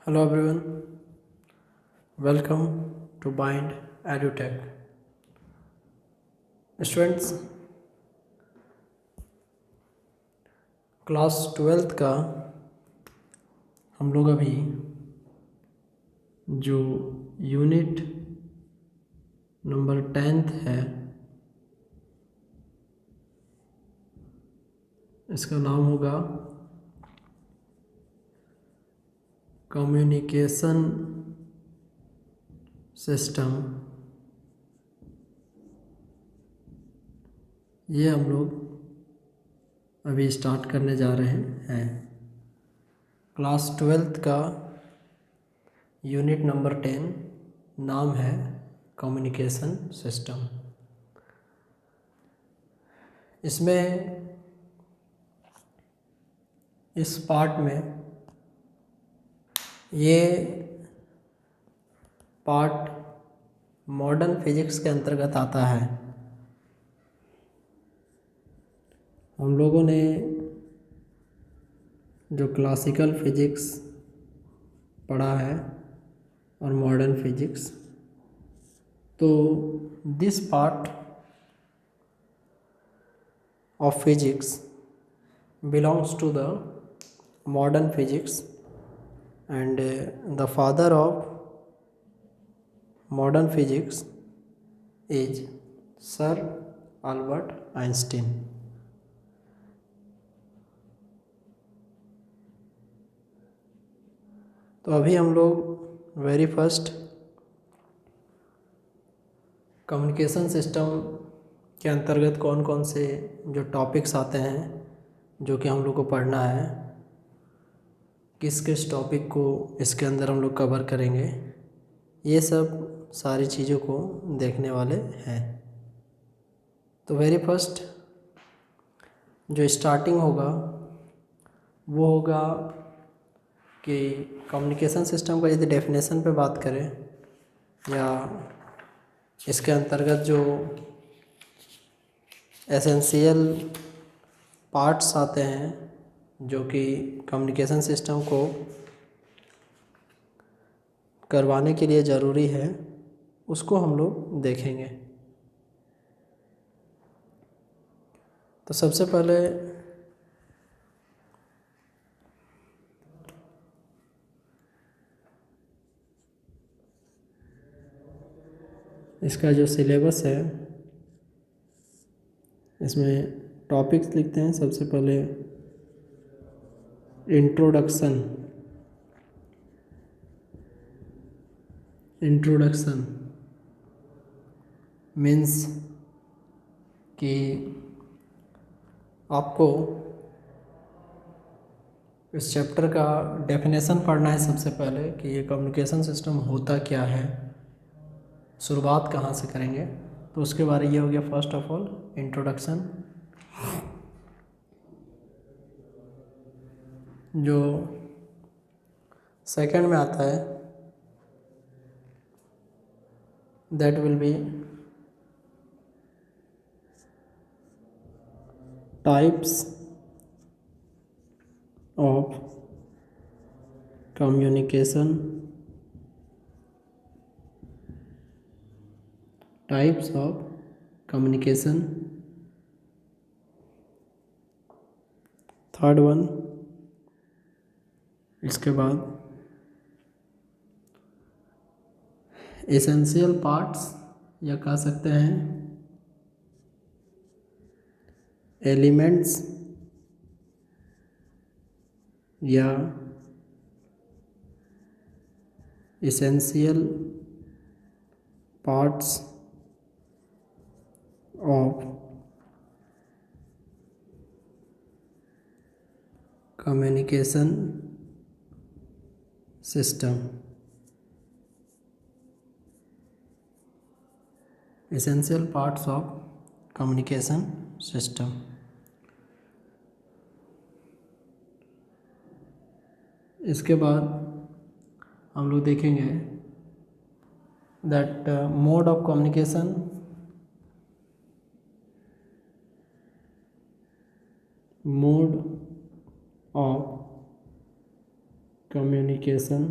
Hello everyone, welcome to Bind EduTech. Students, class 12th का हम लोग अभी जो यूनिट नंबर 10th है, इसका नाम होगा कम्युनिकेशन सिस्टम। ये हम लोग अभी स्टार्ट करने जा रहे हैं। क्लास 12th का यूनिट नंबर 10 नाम है कम्युनिकेशन सिस्टम। इसमें इस पार्ट में ये पार्ट मॉडर्न फिजिक्स के अंतर्गत आता है। हम लोगों ने जो क्लासिकल फिजिक्स पढ़ा है और मॉडर्न फिजिक्स, तो this part of physics belongs to the modern physics, and the father of modern physics is Sir Albert Einstein. तो अभी हम लोग वेरी फर्स्ट कम्युनिकेशन सिस्टम के अंतर्गत कौन कौन से जो टॉपिक्स आते हैं जो कि हम लोग को पढ़ना है, किस किस टॉपिक को इसके अंदर हम लोग कवर करेंगे, ये सब सारी चीज़ों को देखने वाले हैं। तो वेरी फर्स्ट जो स्टार्टिंग होगा वो होगा कि कम्युनिकेशन सिस्टम का यदि डेफिनेशन पे बात करें या इसके अंतर्गत जो एसेंशियल पार्ट्स आते हैं जो कि कम्युनिकेशन सिस्टम को करवाने के लिए ज़रूरी है, उसको हम लोग देखेंगे। तो सबसे पहले इसका जो सिलेबस है, इसमें टॉपिक्स लिखते हैं। सबसे पहले इंट्रोडक्शन मीन्स कि आपको इस चैप्टर का डेफिनेशन पढ़ना है सबसे पहले कि ये कम्युनिकेशन सिस्टम होता क्या है, शुरुआत कहाँ से करेंगे। तो उसके बारे ये हो गया फर्स्ट ऑफ ऑल इंट्रोडक्शन। जो सेकंड में आता है that will B types of communication, types of communication. Third one, इसके बाद एसेंशियल पार्ट्स या कह सकते हैं एलिमेंट्स या essential parts of communication system. Essential parts of communication system. इसके बाद हम लोग देखेंगे that mode of communication, mode of communication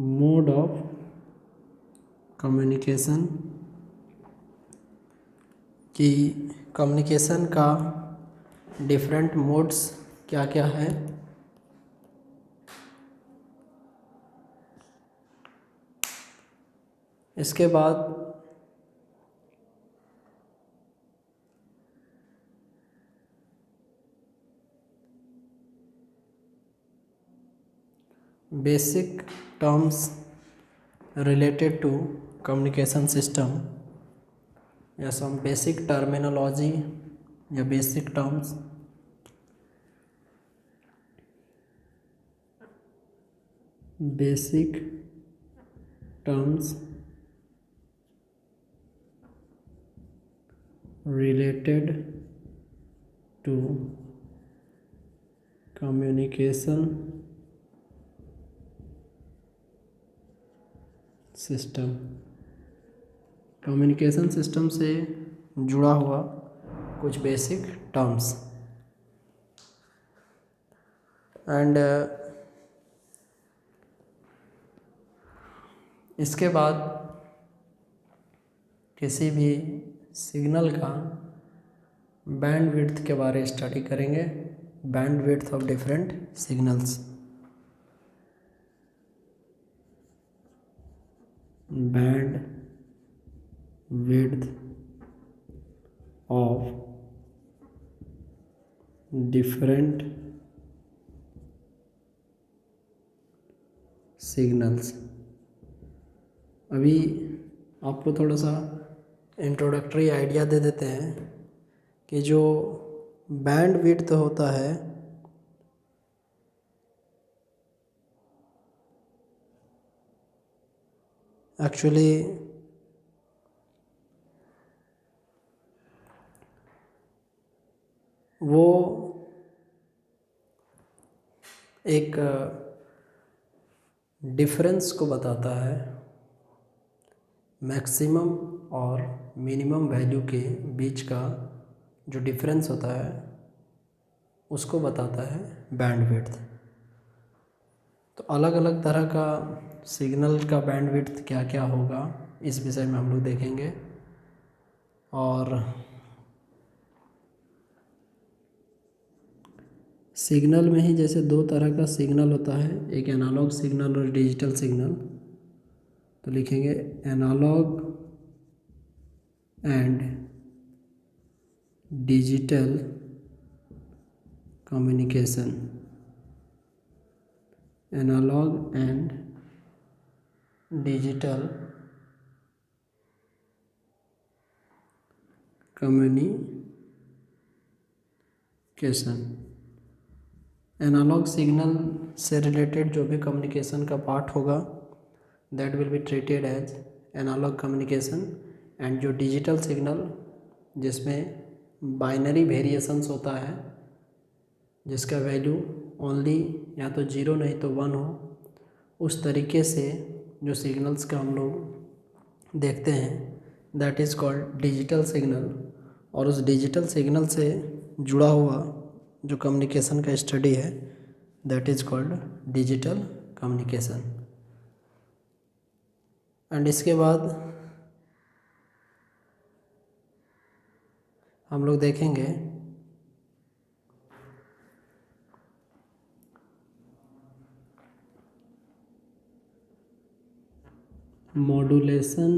mode of communication, कि कम्युनिकेशन का डिफरेंट मोड्स क्या क्या है। इसके बाद basic terms related to communication system, या सम बेसिक टर्मिनोलॉजी या basic terms. Basic terms related to communication system, communication system से जुड़ा हुआ कुछ बेसिक टर्म्स। एंड इसके बाद किसी भी सिग्नल का बैंड विड्थ के बारे में स्टडी करेंगे, band width of different signals. Band width of different signals. अभी आपको थोड़ा सा इंट्रोडक्टरी आइडिया दे देते हैं कि जो बैंड विड्थ होता है एक्चुअली वो एक डिफरेंस को बताता है, मैक्सिमम और मिनिमम वैल्यू के बीच का जो डिफरेंस होता है उसको बताता है बैंड विड्थ। तो अलग अलग तरह का सिग्नल का बैंड विड्थ क्या क्या होगा इस विषय में हम लोग देखेंगे। और सिग्नल में ही जैसे दो तरह का सिग्नल होता है, एक एनालॉग सिग्नल और डिजिटल सिग्नल। तो लिखेंगे analog and digital communication. Analog and digital communication. Analog signal से रिलेटेड जो भी कम्युनिकेशन का पार्ट होगा that will be treated as analog communication. And जो डिजिटल सिग्नल जिसमें बाइनरी वेरिएशंस होता है, जिसका वैल्यू ओनली या तो 0 नहीं तो 1 हो, उस तरीके से जो सिग्नल्स का हम लोग देखते हैं that is called digital signal. और उस डिजिटल सिग्नल से जुड़ा हुआ जो कम्युनिकेशन का स्टडी है that is called digital communication. And इसके बाद हम लोग देखेंगे modulation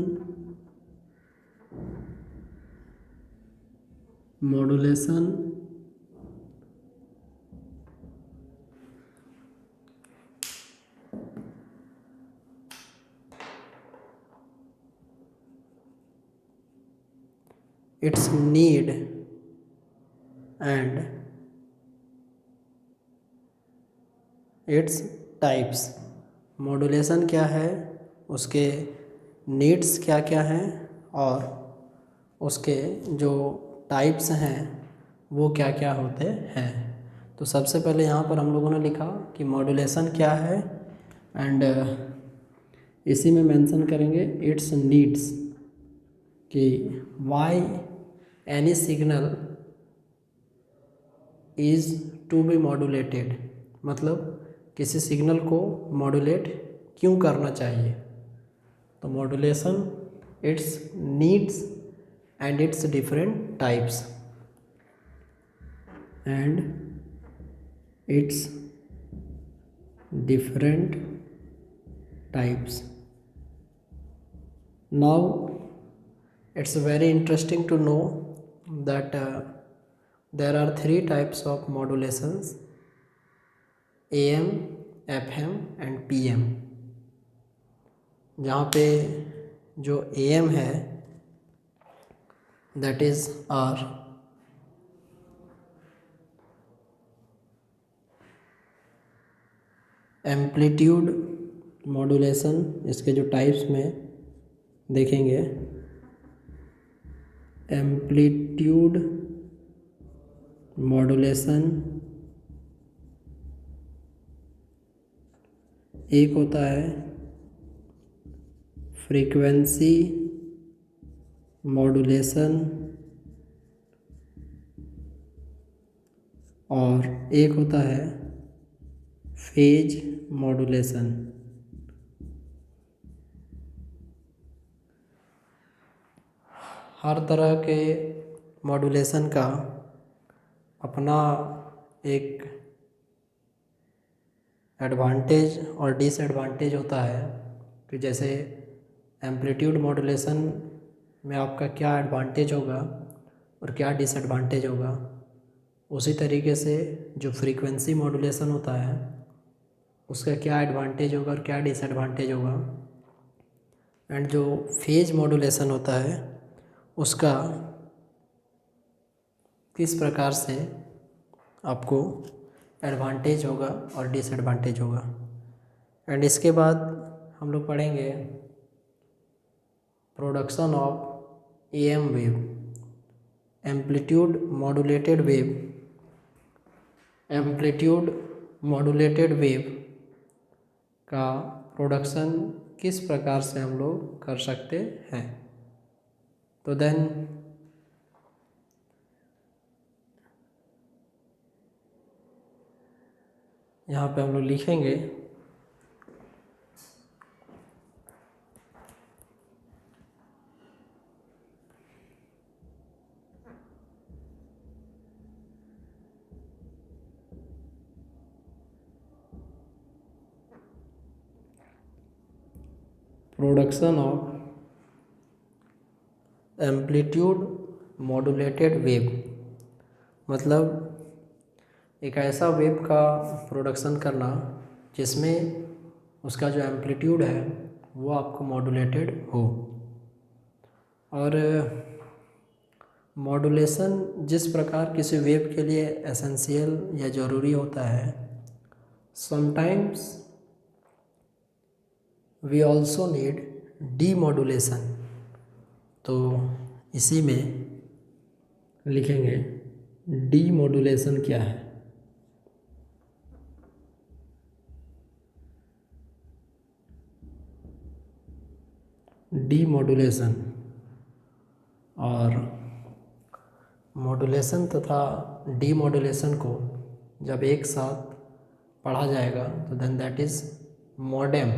its need and its types। Modulation क्या है, उसके नीड्स क्या क्या हैं और उसके जो टाइप्स हैं वो क्या क्या होते हैं। तो सबसे पहले यहाँ पर हम लोगों ने लिखा कि मॉड्यूलेशन क्या है एंड इसी में मेंशन करेंगे इट्स नीड्स, कि why any signal is to be modulated, मतलब किसी सिग्नल को मॉड्यूलेट क्यों करना चाहिए। तो modulation, its needs and its different types and its different types. Now it's very interesting to know that there are three types of modulations: AM, FM and PM. जहाँ पे जो AM है that is our amplitude modulation. इसके जो types में देखेंगे, amplitude modulation एक होता है, फ्रीक्वेंसी मॉड्यूलेशन और एक होता है फेज मॉड्यूलेशन। हर तरह के मॉड्यूलेशन का अपना एक एडवांटेज और डिसएडवांटेज होता है कि जैसे एम्पलीट्यूड मॉड्यूलेशन में आपका क्या एडवांटेज होगा और क्या डिसएडवांटेज होगा, उसी तरीके से जो फ्रीक्वेंसी मॉड्यूलेशन होता है उसका क्या एडवांटेज होगा और क्या डिसएडवांटेज होगा, एंड जो फेज मॉड्यूलेशन होता है उसका किस प्रकार से आपको एडवांटेज होगा और डिसएडवांटेज होगा। एंड इसके बाद हम लोग पढ़ेंगे production of AM wave, amplitude modulated wave. Amplitude modulated wave का प्रोडक्शन किस प्रकार से हम लोग कर सकते हैं। तो देन यहाँ पे हम लोग लिखेंगे production of amplitude modulated wave, मतलब एक ऐसा वेव का प्रोडक्शन करना जिसमें उसका जो एम्पलीट्यूड है वो आपको मॉड्यूलेटेड हो। और मॉड्यूलेशन जिस प्रकार किसी वेव के लिए एसेंशियल या ज़रूरी होता है, sometimes we also need demodulation. तो इसी में लिखेंगे डीमॉड्यूलेशन क्या है। डीमॉड्यूलेशन और मॉड्यूलेशन तथा डीमॉड्यूलेशन को जब एक साथ पढ़ा जाएगा तो then that is modem,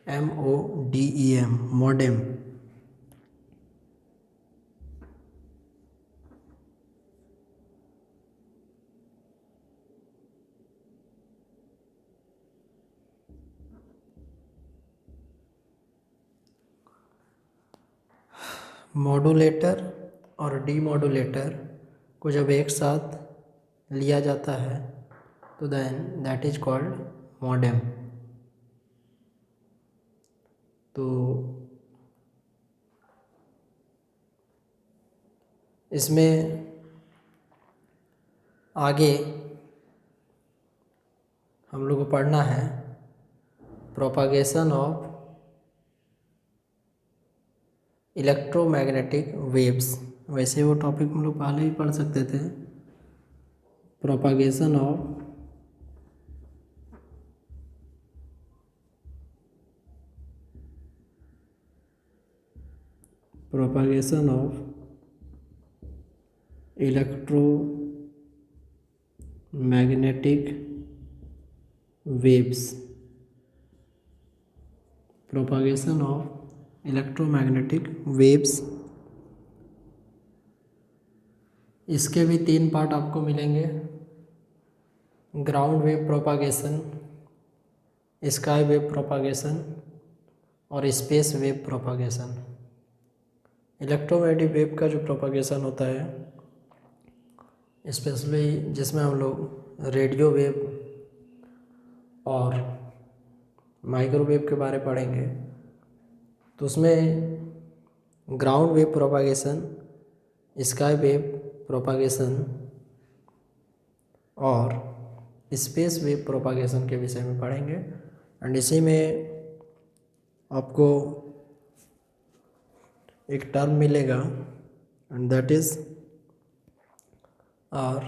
MODEM, modem. Modulator और डीमॉड्यूलेटर को जब एक साथ लिया जाता है तो then that is called modem. तो इसमें आगे हम लोग को पढ़ना है प्रोपागेशन ऑफ इलेक्ट्रोमैग्नेटिक वेव्स। वैसे वो टॉपिक हम लोग पहले ही पढ़ सकते थे। Propagation of electromagnetic waves. Propagation of electromagnetic waves. इसके भी 3 पार्ट आपको मिलेंगे, ground wave propagation, sky wave propagation और space wave propagation. Electromagnetic wave का जो प्रोपागेशन होता है, स्पेशली जिसमें हम लोग रेडियो वेव और माइक्रोवेव के बारे पढ़ेंगे, तो उसमें ground wave propagation, sky wave propagation और स्पेस वेव प्रोपागेशन के विषय में पढ़ेंगे। एंड इसी में आपको एक टर्म मिलेगा and that is are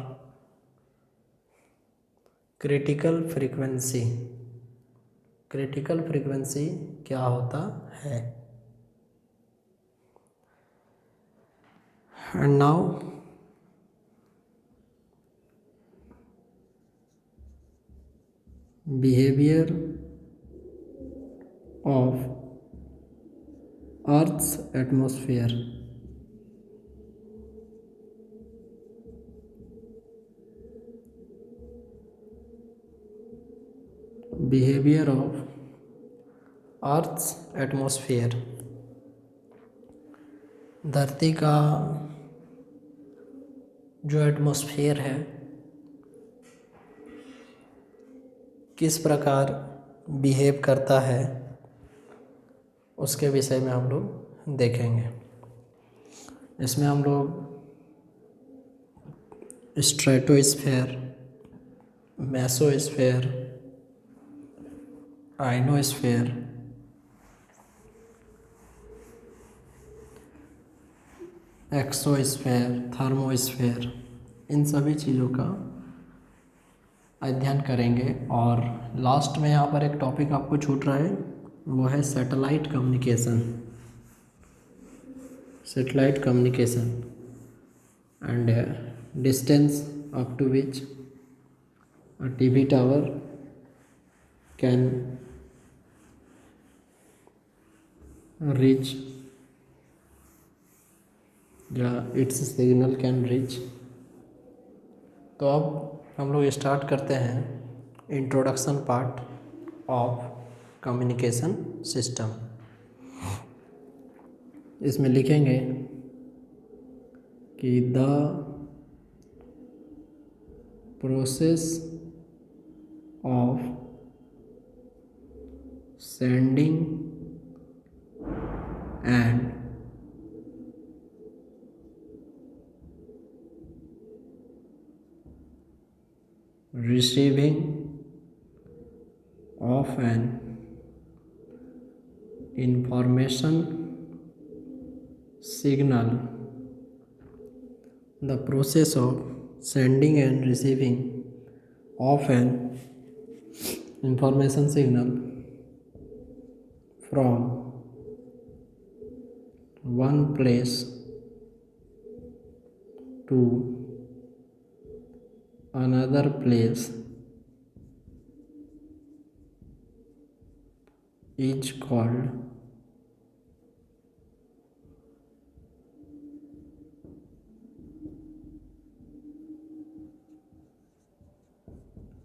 critical frequency. Critical frequency क्या होता है? And now behaviour of Earth's atmosphere। Behavior of Earth's atmosphere। धरती का जो एटमॉस्फेयर है किस प्रकार बिहेव करता है, उसके विषय में हम लोग देखेंगे। इसमें हम लोग stratosphere, mesosphere, ionosphere, exosphere, thermosphere, इन सभी चीज़ों का अध्ययन करेंगे। और लास्ट में यहाँ पर एक टॉपिक आपको छूट रहा है, वो है satellite communication. Satellite communication and distance up to which a TV tower can reach, या its signal can reach। तो अब हम लोग स्टार्ट करते हैं introduction part of communication system. इसमें लिखेंगे कि the process of sending end receiving of an information signal, the process of sending and receiving of an information signal from one place to another place is called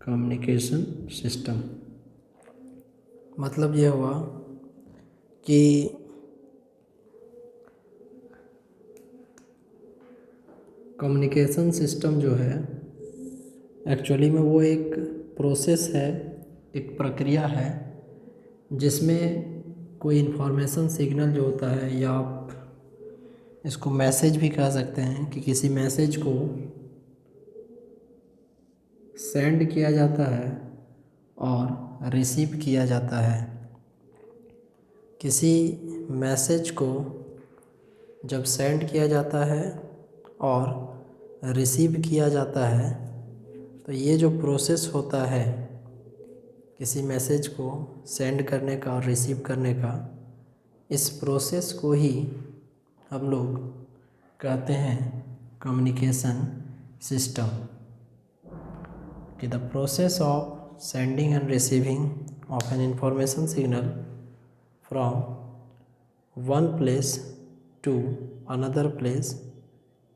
communication system. मतलब ये हुआ कि communication system जो है actually में वो एक process है, एक प्रक्रिया है जिसमें कोई इन्फॉर्मेशन सिग्नल जो होता है, या आप इसको मैसेज भी कह सकते हैं, कि किसी मैसेज को सेंड किया जाता है और रिसीव किया जाता है। किसी मैसेज को जब सेंड किया जाता है और रिसीव किया जाता है, तो ये जो प्रोसेस होता है किसी मैसेज को सेंड करने का और रिसीव करने का, इस प्रोसेस को ही हम लोग कहते हैं कम्युनिकेशन सिस्टम। कि the process of sending end receiving of an information signal from one place to another place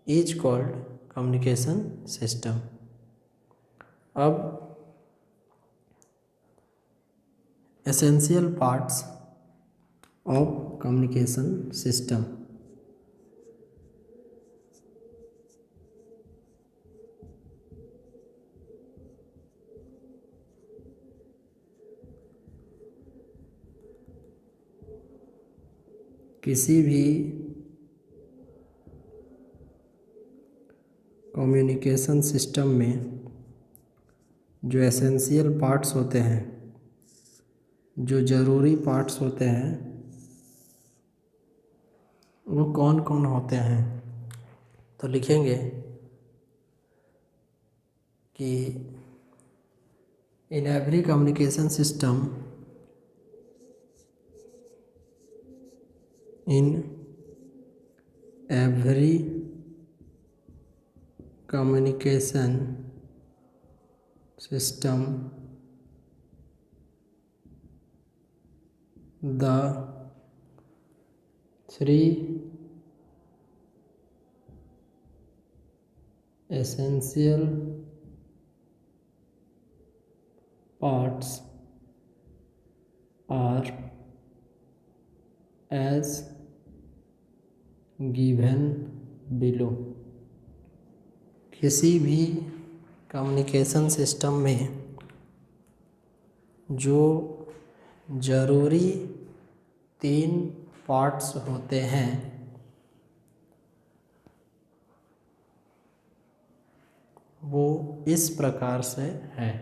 is called communication system. अब essential parts of communication system. किसी भी कम्युनिकेशन सिस्टम में जो एसेंशियल पार्ट्स होते हैं, जो ज़रूरी पार्ट्स होते हैं, वो कौन कौन होते हैं? तो लिखेंगे कि in every communication system, in every communication system the three essential parts are as given below. किसी भी कम्युनिकेशन सिस्टम में जो ज़रूरी 3 पार्ट्स होते हैं, वो इस प्रकार से है।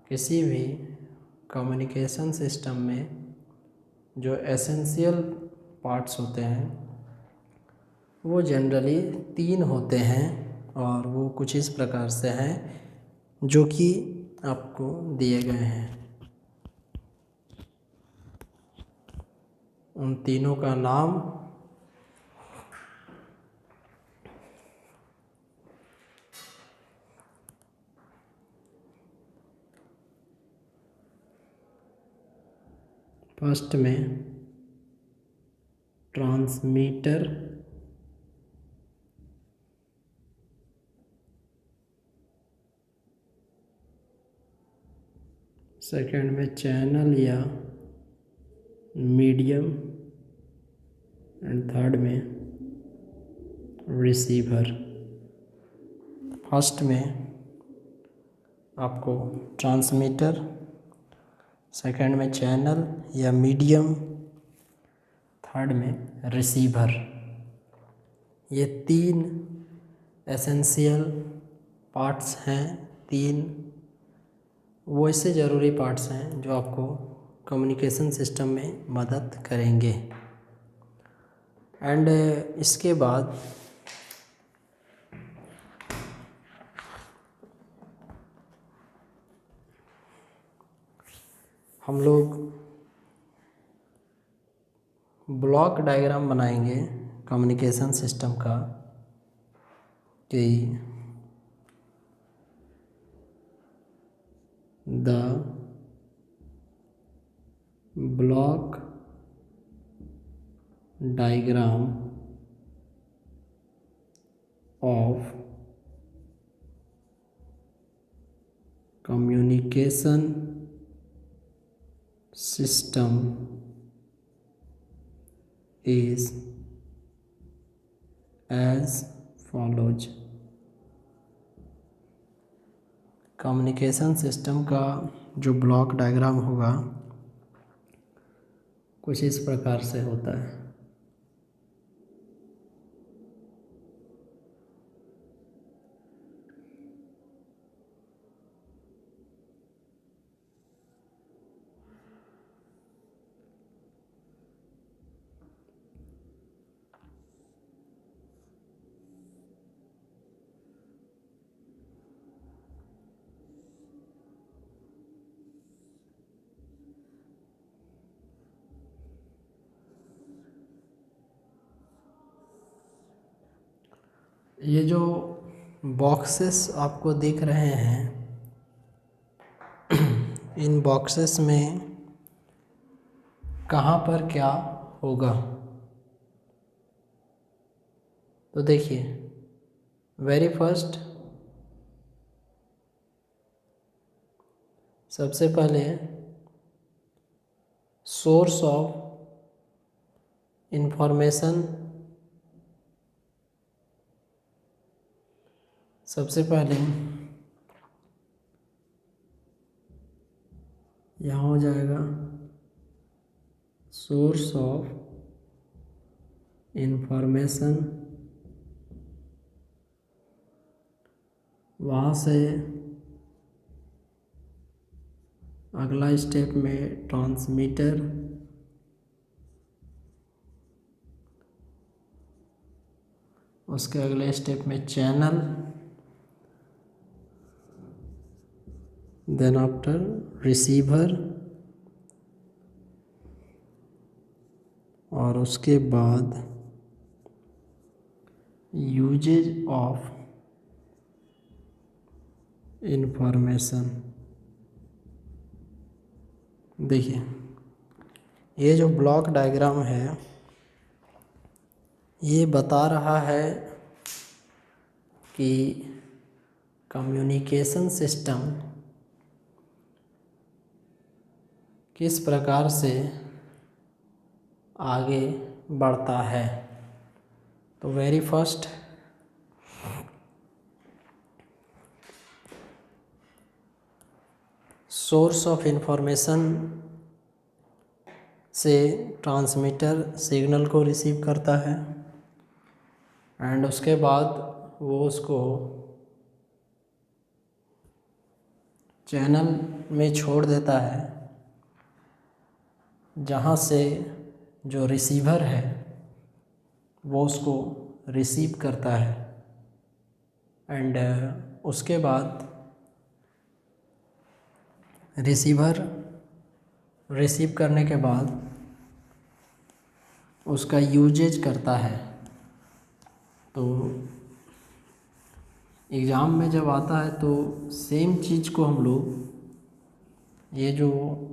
किसी भी कम्युनिकेशन सिस्टम में जो एसेंशियल पार्ट्स होते हैं वो जनरली 3 होते हैं, और वो कुछ इस प्रकार से हैं जो कि आपको दिए गए हैं। उन तीनों का नाम फर्स्ट में ट्रांसमीटर, सेकंड में चैनल या मीडियम, एंड थर्ड में रिसीवर। फर्स्ट में आपको ट्रांसमीटर, सेकंड में चैनल या मीडियम, थर्ड में रिसीवर, ये 3 एसेंशियल पार्ट्स हैं। 3 वो ऐसे ज़रूरी पार्ट्स हैं जो आपको कम्युनिकेशन सिस्टम में मदद करेंगे। एंड इसके बाद हम लोग ब्लॉक डायग्राम बनाएंगे कम्युनिकेशन सिस्टम का, कि the block diagram of communication system is as follows. Communication system का जो ब्लॉक डायग्राम होगा कुछ इस प्रकार से होता है। ये जो बॉक्सेस आपको दिख रहे हैं, इन बॉक्सेस में कहाँ पर क्या होगा। तो देखिए, वेरी फर्स्ट सबसे पहले सोर्स ऑफ इंफॉर्मेशन, सबसे पहले यहाँ हो जाएगा सोर्स ऑफ इंफॉर्मेशन, वहाँ से अगला स्टेप में ट्रांसमीटर, उसके अगले स्टेप में चैनल, देन आफ्टर रिसीवर, और उसके बाद यूजेज ऑफ इंफॉर्मेशन। देखिए, ये जो ब्लॉक डायग्राम है ये बता रहा है कि कम्युनिकेशन सिस्टम किस प्रकार से आगे बढ़ता है। तो very first source of information से ट्रांसमीटर सिग्नल को रिसीव करता है एंड उसके बाद वो उसको चैनल में छोड़ देता है, जहाँ से जो रिसीवर है वो उसको रिसीव करता है एंड उसके बाद रिसीवर रिसीव करने के बाद उसका यूजेज करता है। तो एग्ज़ाम में जब आता है तो सेम चीज़ को हम लोग, ये जो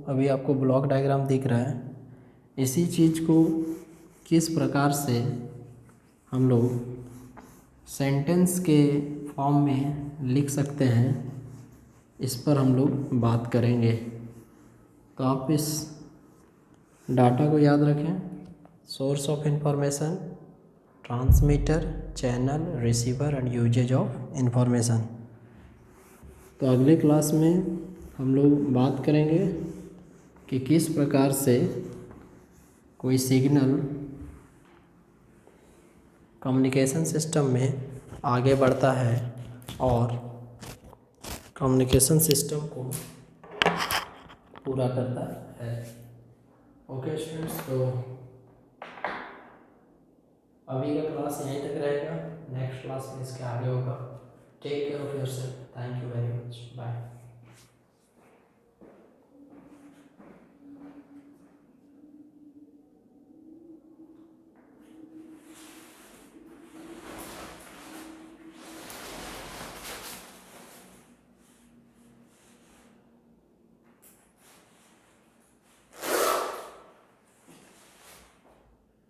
अभी आपको ब्लॉक डायग्राम दिख रहा है, इसी चीज़ को किस प्रकार से हम लोग सेंटेंस के फॉर्म में लिख सकते हैं, इस पर हम लोग बात करेंगे। तो आप इस डाटा को याद रखें, source of information, transmitter, channel, receiver and usages of information. तो अगले क्लास में हम लोग बात करेंगे कि किस प्रकार से कोई सिग्नल कम्युनिकेशन सिस्टम में आगे बढ़ता है और कम्युनिकेशन सिस्टम को पूरा करता है। ओके स्टूडेंट्स, तो अभी का क्लास यहीं तक रहेगा, नेक्स्ट क्लास में इसके आगे होगा। Take care of yourself, thank you very much, bye.